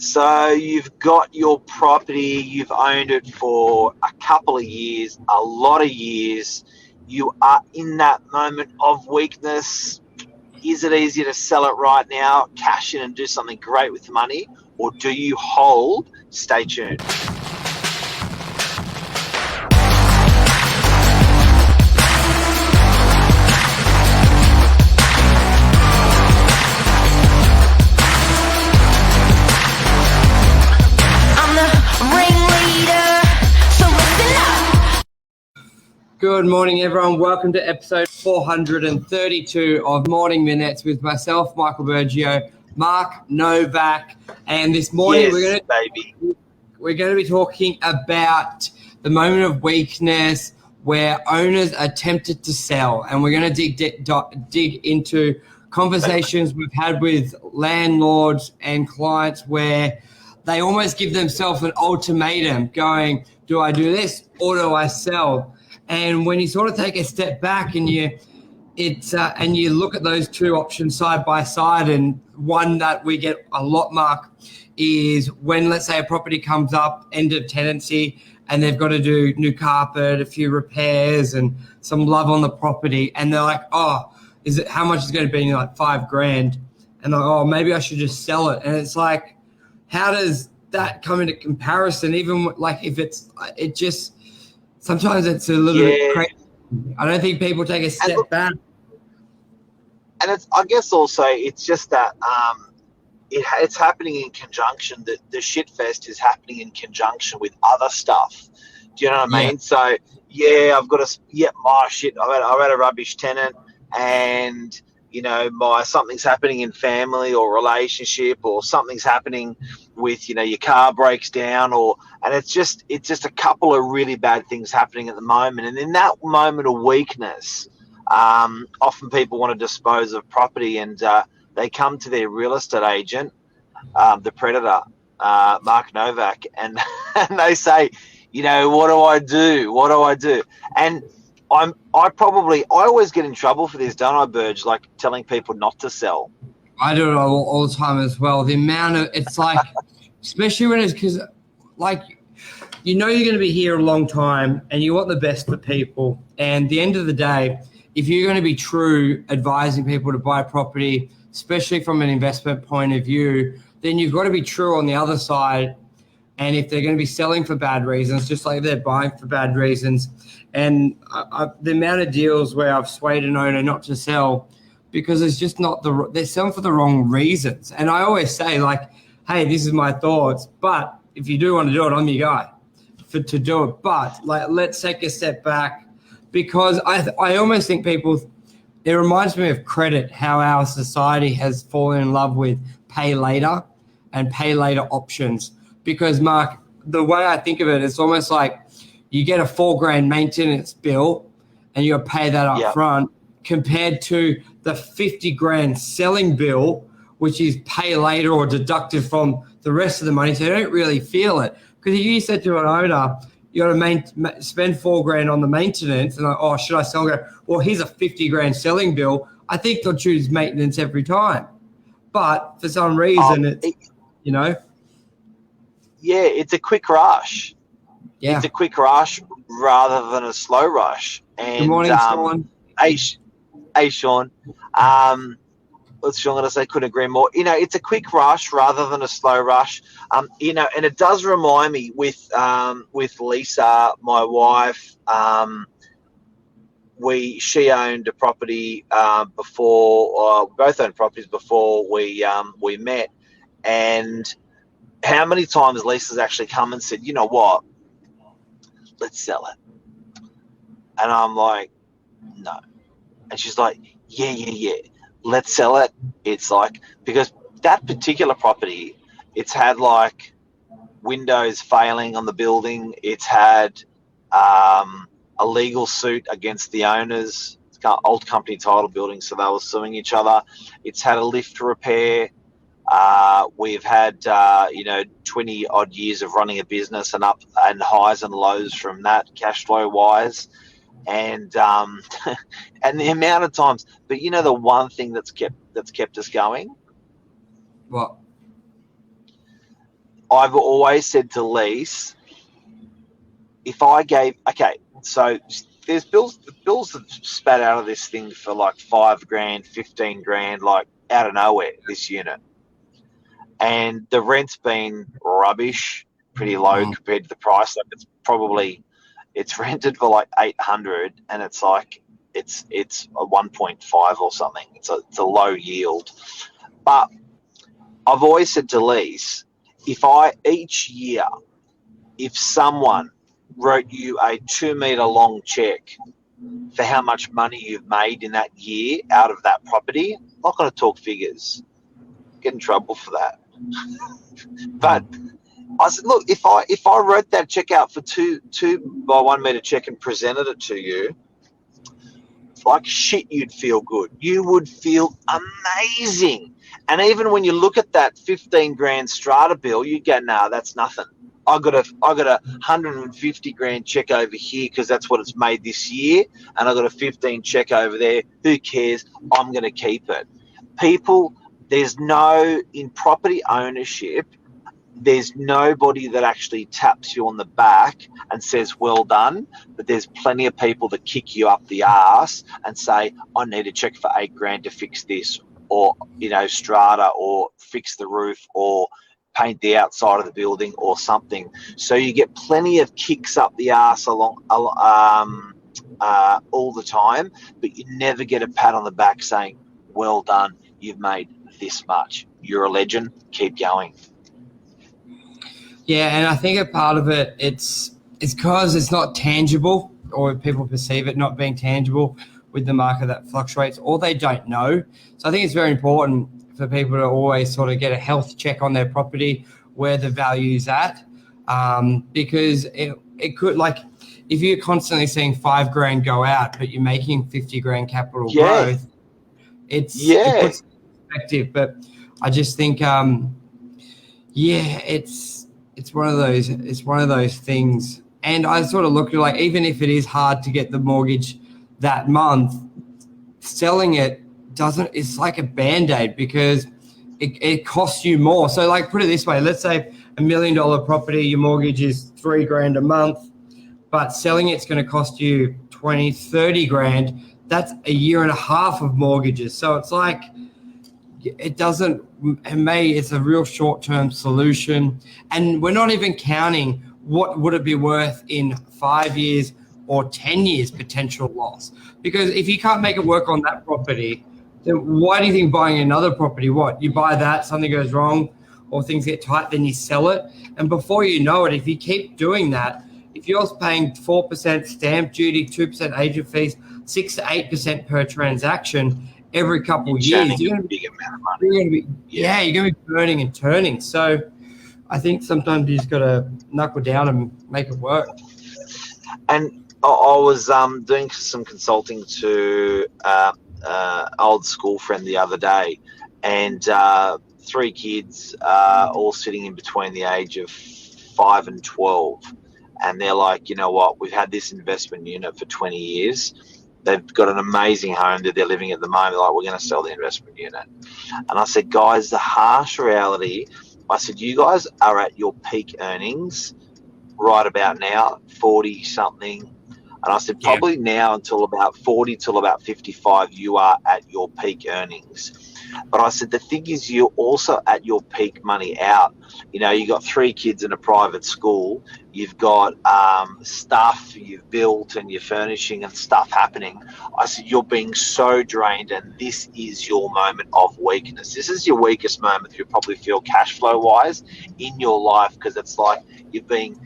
So you've got your property, you've owned it for a couple of years, a lot of years. You are in that moment of weakness. Is it easier to sell it right now, cash in and do something great with the money? Or do you hold? Stay tuned. Good morning, everyone. Welcome to episode 432 of Morning Minutes with myself, Michael Bergio, Mark Novak, and this morning we're going to be talking about the moment of weakness where owners are tempted to sell, and we're going to dig into conversations we've had with landlords and clients where they almost give themselves an ultimatum, going, "Do I do this or do I sell?" And when you sort of take a step back and you look at those two options side by side, and one that we get a lot, Mark, is when, let's say, a property comes up, end of tenancy, and they've got to do new carpet, a few repairs and some love on the property. And they're like, "Oh, how much is it going to be?" Like $5,000. And they're like, "Oh, maybe I should just sell it." And it's like, how does that come into comparison? Even like sometimes it's a little bit crazy. I don't think people take a step back. And I guess also it's just that it's happening in conjunction. The shitfest is happening in conjunction with other stuff. Do you know what I mean? So I've got my shit. I've had a rubbish tenant, and something's happening in family or relationship, or something's happening with your car breaks down, and it's just a couple of really bad things happening at the moment. And in that moment of weakness, often people want to dispose of property, and they come to their real estate agent, the Predator, Mark Novak, and they say, "What do I do? What do I do?" And I always get in trouble for this, don't I, Burge? Like telling people not to sell. I do it all the time as well. The amount of, it's like, especially when it's because, like, you're going to be here a long time and you want the best for people. And at the end of the day, if you're going to be true advising people to buy property, especially from an investment point of view, then you've got to be true on the other side. And if they're going to be selling for bad reasons, just like they're buying for bad reasons. And the amount of deals where I've swayed an owner not to sell because it's just not they're selling for the wrong reasons. And I always say, like, hey, this is my thoughts, but if you do want to do it, I'm your guy to do it. But like, let's take a step back, because I almost think it reminds me of credit, how our society has fallen in love with pay later and pay later options. Because, Mark, the way I think of it, it's almost like you get a $4,000 maintenance bill and you got to pay that up front, compared to the $50,000 selling bill, which is pay later or deducted from the rest of the money. So you don't really feel it. Because if you said to an owner, you got to spend $4,000 on the maintenance, and like, "Oh, should I sell it?" Well, here's a $50,000 selling bill. I think they'll choose maintenance every time. But for some reason, it's a quick rush. Yeah. It's a quick rush rather than a slow rush. And, good morning, Sean. Hey, Sean. What's Sean going to say? Couldn't agree more. It's a quick rush rather than a slow rush. And it does remind me with Lisa, my wife. She owned a property before. Both owned properties before we met. And how many times Lisa's actually come and said, "You know what? Let's sell it." And I'm like, "No." And she's like, yeah, let's sell it. It's like, because that particular property, it's had like windows failing on the building. It's had a legal suit against the owners. It's got old company title building, so they were suing each other. It's had a lift repair. We've had 20 odd years of running a business, and up and highs and lows from that, cash flow wise, and and the amount of times. But the one thing that's kept us going. What? I've always said to lease, if I gave, okay, so there's bills that spat out of this thing for like $5,000, $15,000, like out of nowhere, this unit. And the rent's been rubbish, pretty low compared to the price. Like it's rented for like 800, and it's like it's a 1.5 or something. It's a low yield. But I've always said to lease, each year, if someone wrote you a 2 meter long check for how much money you've made in that year out of that property, I'm not going to talk figures. Get in trouble for that. But I said, look, if I wrote that check out for 2 by 1 meter check and presented it to you, like shit, you'd feel good. You would feel amazing. And even when you look at that 15 grand strata bill, you go, nah, that's nothing. I got a 150 grand check over here because that's what it's made this year, and I got a 15 check over there. Who cares? I'm going to keep it. People, in property ownership, there's nobody that actually taps you on the back and says, well done, but there's plenty of people that kick you up the arse and say, I need a check for $8,000 to fix this, or, strata, or fix the roof, or paint the outside of the building or something. So you get plenty of kicks up the arse all the time, but you never get a pat on the back saying, well done, you've made this much. You're a legend. Keep going. Yeah, and I think a part of it, it's because it's not tangible, or people perceive it not being tangible with the market that fluctuates, or they don't know. So I think it's very important for people to always sort of get a health check on their property, where the value's at, because it could, like, if you're constantly seeing $5,000 go out, but you're making $50,000 capital growth, it puts it in perspective. But I just think, it's one of those things. And I sort of look at it like, even if it is hard to get the mortgage that month, selling it it's like a Band-Aid, because it costs you more. So, like, put it this way, let's say $1 million property, your mortgage is $3,000 a month, but selling it's going to cost you $20,000-$30,000. That's a year and a half of mortgages. So it's like, it's a real short-term solution. And we're not even counting what would it be worth in 5 years or 10 years potential loss. Because if you can't make it work on that property, then why do you think buying another property? What, you buy that, something goes wrong or things get tight, then you sell it. And before you know it, if you keep doing that, if you're paying 4% stamp duty, 2% agent fees, 6 to 8% per transaction every couple of years, you're going to be burning and turning. So I think sometimes you just got to knuckle down and make it work. And I was doing some consulting to old school friend the other day, and 3 kids all sitting in between the age of 5 and 12, and they're like, you know what, we've had this investment unit for 20 years. They've got an amazing home that they're living at the moment. Like, we're going to sell the investment unit. And I said, guys, the harsh reality, I said, you guys are at your peak earnings right about now, 40 something. And I said, probably now until about 40 till about 55, you are at your peak earnings. But I said, the thing is, you're also at your peak money out. You got 3 kids in a private school. You've got stuff you've built and you're furnishing and stuff happening. I said, you're being so drained, and this is your moment of weakness. This is your weakest moment, you probably feel cash flow wise in your life, because it's like you're being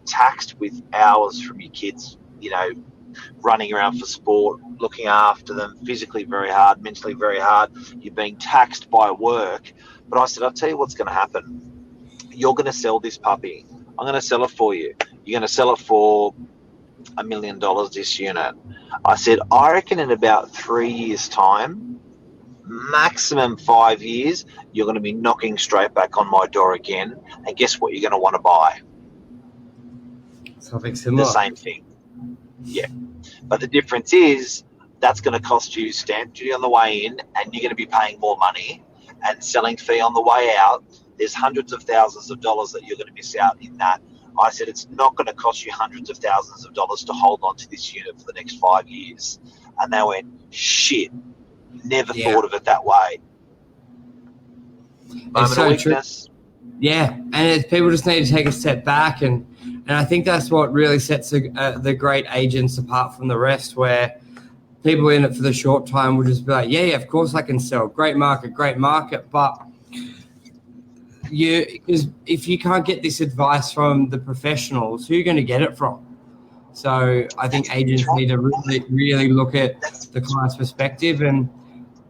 taxed with hours from your kids, running around for sport, looking after them, physically very hard, mentally very hard. You're being taxed by work. But I said, I'll tell you what's going to happen. You're going to sell this puppy. I'm going to sell it for you. You're going to sell it for $1 million, this unit. I said, I reckon in about 3 years' time, maximum 5 years, you're going to be knocking straight back on my door again. And guess what you're going to want to buy? Something similar. The same thing. Yeah. But the difference is that's going to cost you stamp duty on the way in, and you're going to be paying more money, and selling fee on the way out. there's hundreds of thousands of dollars that you're going to miss out in that. I said, it's not going to cost you hundreds of thousands of dollars to hold on to this unit for the next 5 years. And they went, shit, never thought of it that way. It's so true. Yeah, and people just need to take a step back, and I think that's what really sets the great agents apart from the rest, where people in it for the short time will just be like, yeah, of course I can sell. Great market. But because if you can't get this advice from the professionals, who are you going to get it from? So I think agents need to really look at the client's perspective. And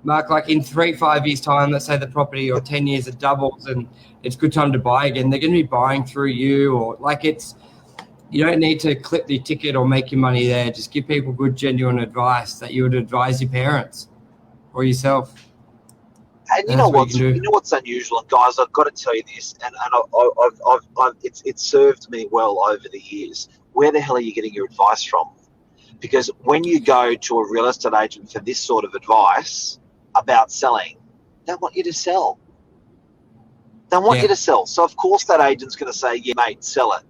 Mark, like in 3-5 years' time, let's say the property or 10 years it doubles and it's a good time to buy again, they're going to be buying through you, or like you don't need to clip the ticket or make your money there. Just give people good, genuine advice that you would advise your parents or yourself. And you know what's unusual, and guys, I've got to tell you this, and it's served me well over the years. Where the hell are you getting your advice from? Because when you go to a real estate agent for this sort of advice about selling, they want you to sell. They want you to sell. So of course that agent's going to say, yeah, mate, sell it.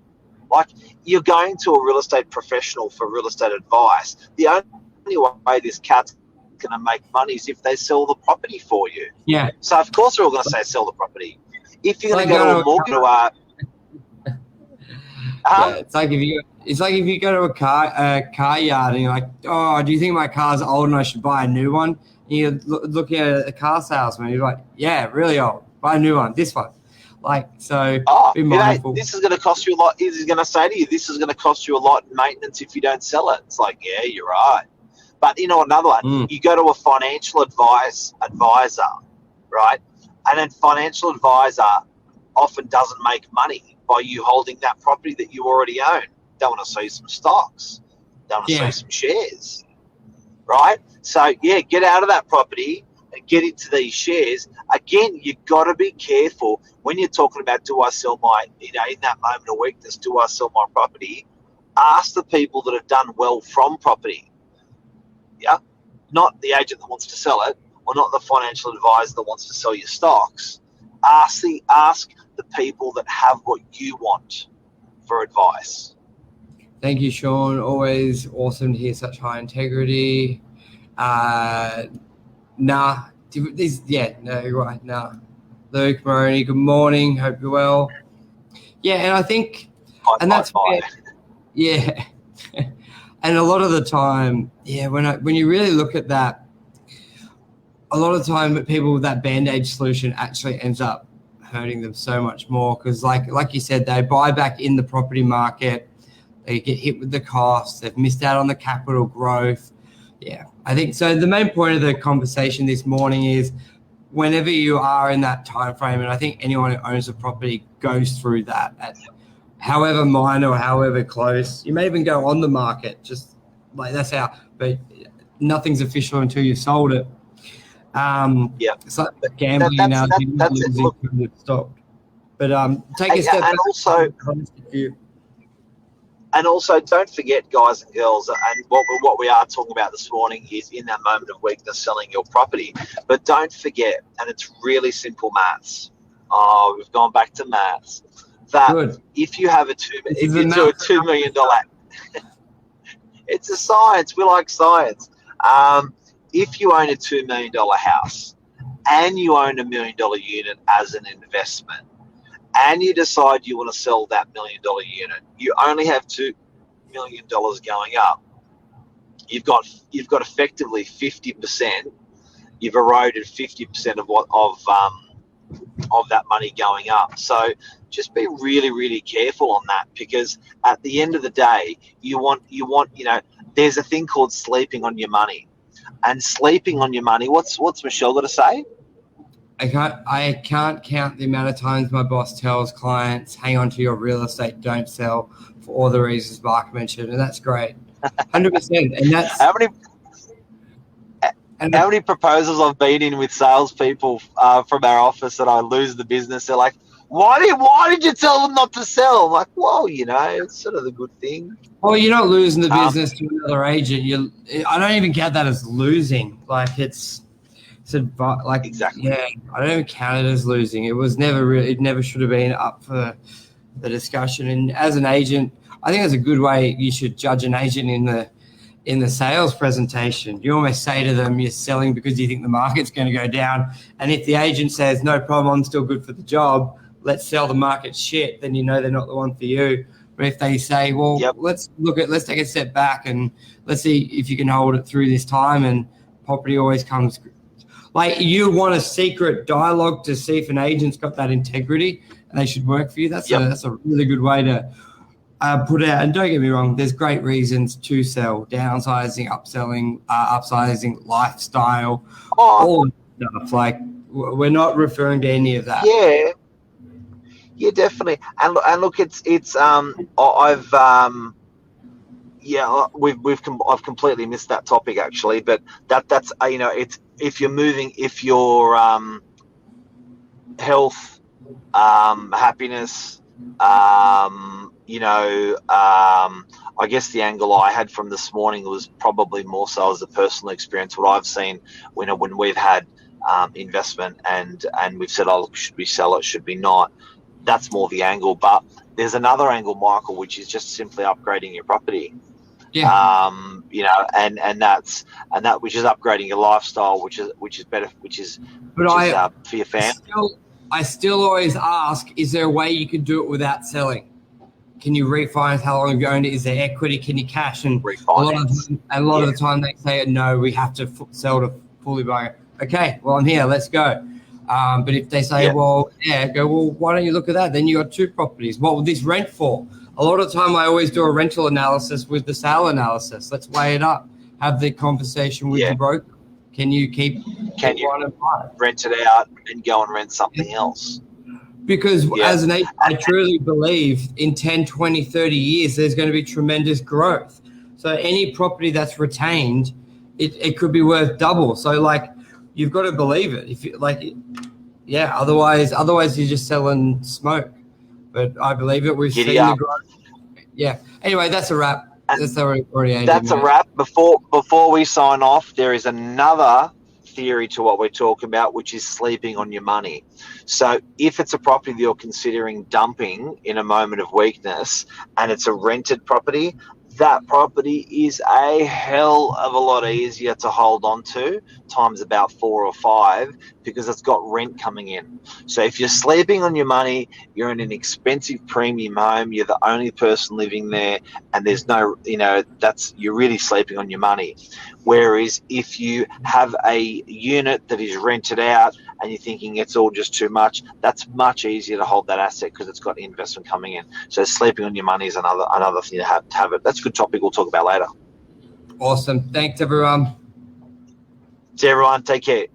Like, you're going to a real estate professional for real estate advice. The only way this cat's going to make money is if they sell the property for you. Yeah. So of course they're all going to say sell the property. If you're going to go to a mortgage, it's like if you go to a car yard and you're like, oh, do you think my car's old and I should buy a new one? And you're looking at a car salesman, you're like, yeah, really old. Buy a new one. This one. Like, so be mindful. This is going to cost you a lot. He's going to say to you, this is going to cost you a lot in maintenance if you don't sell it. It's like, yeah, you're right. But you know, another one, you go to a financial advisor, right? And then financial advisor often doesn't make money by you holding that property that you already own. They want to sell you some stocks. They want to sell you some shares, right? So, yeah, get out of that property and get into these shares. Again, you've got to be careful when you're talking about, do I sell my, in that moment of weakness, do I sell my property? Ask the people that have done well from property. Yeah, not the agent that wants to sell it, or not the financial advisor that wants to sell your stocks. Ask the people that have what you want for advice. Thank you, Sean. Always awesome to hear such high integrity. You're right. Nah. Luke, Maroney, good morning. Hope you're well. Yeah, and I think, that's where, yeah. And a lot of the time, when you really look at that, a lot of the time people with that Band-Aid solution actually ends up hurting them so much more, because like you said, they buy back in the property market, they get hit with the costs, they've missed out on the capital growth. Yeah, I think so. The main point of the conversation this morning is whenever you are in that time frame, and I think anyone who owns a property goes through that at however minor or however close. You may even go on the market, just like that's how, but nothing's official until you sold it. It's like gambling now. That's it. Stopped. But take a step back. And also, don't forget, guys and girls, and what we are talking about this morning is in that moment of weakness, selling your property. But don't forget, and it's really simple maths. Oh, we've gone back to maths. That if you have $2 million, it's a science. We like science. If you own a $2 million house and you own $1 million unit as an investment, and you decide you want to sell that $1 million unit, you only have $2 million going up. You've got effectively 50%. You've eroded 50% of that money going up. So just be really, really careful on that, because at the end of the day, you want there's a thing called sleeping on your money. And sleeping on your money, what's Michelle got to say? I can't count the amount of times my boss tells clients, hang on to your real estate, don't sell, for all the reasons Mark mentioned, and that's great. 100%. And that's how many proposals I've been in with salespeople from our office that I lose the business. They're like, why did you tell them not to sell? I'm like, well, it's sort of the good thing. Well, you're not losing the business to another agent. I don't even count that as losing. Like, it's It's like Exactly. yeah, I don't even count it as losing. It was never really. It never should have been up for the discussion. And as an agent, I think that's a good way you should judge an agent in the sales presentation. You almost say to them, you're selling because you think the market's going to go down. And if the agent says, no problem, I'm still good for the job, let's sell the market shit, then you know they're not the one for you. But if they say, well, let's take a step back and let's see if you can hold it through this time, and property always comes. Like, you want a secret dialogue to see if an agent's got that integrity and they should work for you. That's a really good way to put out. And don't get me wrong, there's great reasons to sell: downsizing, upsizing, lifestyle, all that stuff. Like, we're not referring to any of that. Yeah, definitely. And look, I've completely missed that topic actually, but that's it's if your health, happiness, I guess the angle I had from this morning was probably more so as a personal experience. What I've seen when we've had investment and we've said, oh, should we sell it? Should we not? That's more the angle. But there's another angle, Michael, which is just simply upgrading your property. Yeah. And that which is upgrading your lifestyle, which is better, for your family. I still always ask, is there a way you could do it without selling? Can you refinance? How long have you owned it? Is there equity? Can you cash? And a lot of the time they say, no, we have to sell to fully buy. Okay, well, I'm here. Let's go. But if they say, well, why don't you look at that? Then you got two properties. What would this rent for? A lot of the time I always do a rental analysis with the sale analysis. Let's weigh it up. Have the conversation with your broker. Can you rent it out and go and rent something else? Because as an agent, I truly believe in 10, 20, 30 years, there's going to be tremendous growth. So any property that's retained, it could be worth double. So like, you've got to believe it. If you otherwise you're just selling smoke. But I believe it. We've seen the growth. Yeah. Anyway, that's a wrap. That's a wrap. Before we sign off, there is another theory to what we're talking about, which is sleeping on your money. So if it's a property that you're considering dumping in a moment of weakness and it's a rented property, that property is a hell of a lot easier to hold on to, times about 4 or 5, because it's got rent coming in. So if you're sleeping on your money, you're in an expensive premium home, you're the only person living there, and there's no, you're really sleeping on your money. Whereas if you have a unit that is rented out and you're thinking it's all just too much, that's much easier to hold that asset because it's got investment coming in. So sleeping on your money is another thing to have it. That's a good topic we'll talk about later. Awesome. Thanks, everyone. See everyone. Take care.